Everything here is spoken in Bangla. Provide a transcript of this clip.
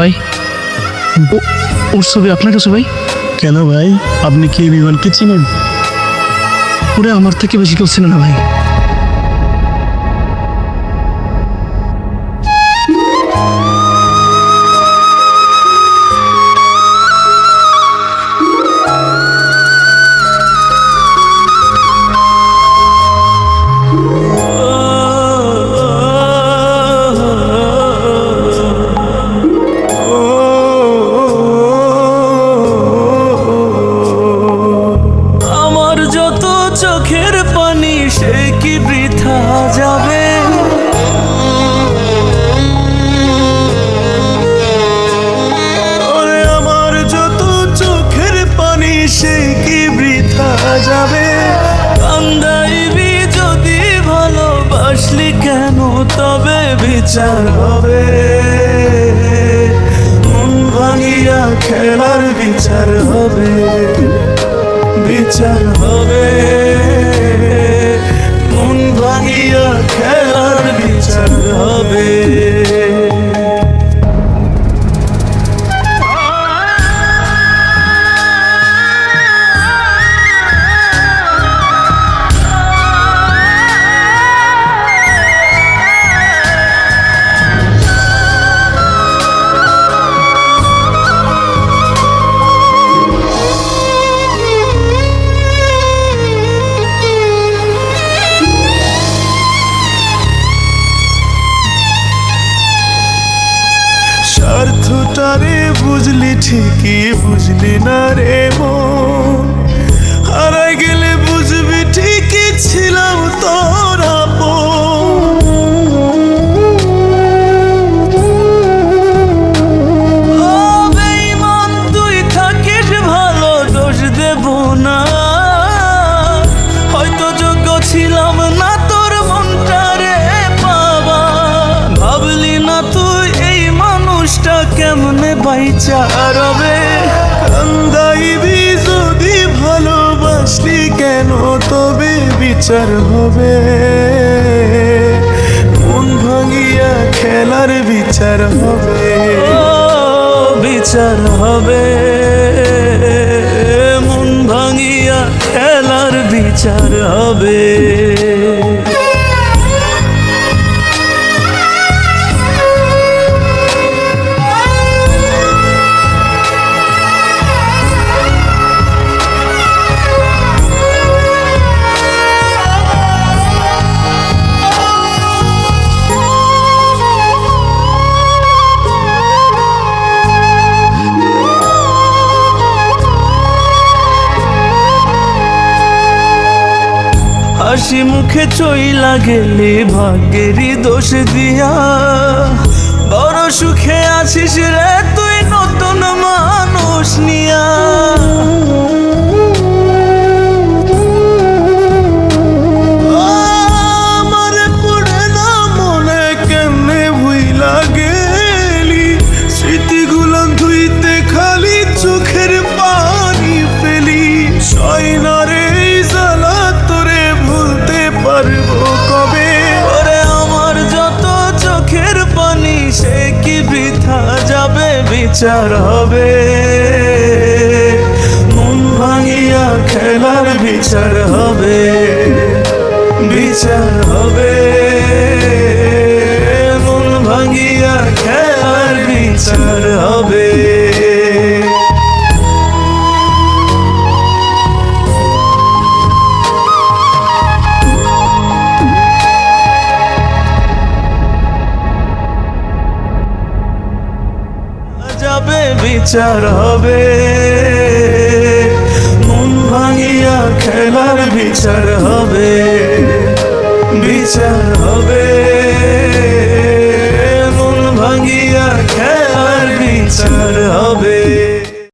ভাই ওর ছবি আপনার কাছে ভাই? কেন ভাই, আপনি কি বিমানকে চিনেন? ওরে আমার থেকে বেশি কেউ চেনে না ভাই। আমার যত চোখের পানি সে কি বৃথা যাবে? ওরে আমার যত চোখের পানি সে কি বৃথা যাবে? কান্দাইবি যদি ভালোবাসলি কেন তবে বিচার হবে। মন ভাঙিয়া খেলার বিচার হবে, বিচার হবে। মন ভাঙিয়া খেলার বিচার হবে। স্বার্থটারে বুঝলি ঠিকই, বুঝলি না রে মন। হারাই গেলে বুঝবি ঠিকই ছিলাম তোর আপন। ও বেঈমান তুই থাকিস ভালো, দোষ দেব না। হয়তো যোগ্য ছিলাম না তোর মনটারে পাবা। ভাবলি না তুই এই মানুষটা কেমনে বাইচার হবে? কান্দাইবি যদি ভালোবাসলি কেন তবে বিচার হবে। মন ভাঙিয়া খেলার বিচার হবে, বিচার হবে। মন ভাঙিয়া খেলার বিচার হবে। হাসি মুখে চইলা গেলে ভাগ্যেরই দোষ দিয়া। বড় সুখে আছিস রে তুই নতুন মানুষ নিয়া। আমার পড়ে না মনে কেমনে ভুইলা গেলি। স্মৃতিগুলো ধুইতে খালি চোখের পানি ফেলি। সয়নারে জ্বালা তোরে ভুলতে পারবো কবে? ওরে আমার যত চোখের পানি সে কি বৃথা যাবে? বিচার হবে। মন ভাঙিয়া খেলার বিচার হবে, বিচার হবে। মন ভাঙিয়া খেলার বিচার হবে। যাবে বিচার হবে। মন ভাঙিয়া খেলার বিচার হবে, বিচার হবে। মন ভাঙিয়া খেলার বিচার হবে।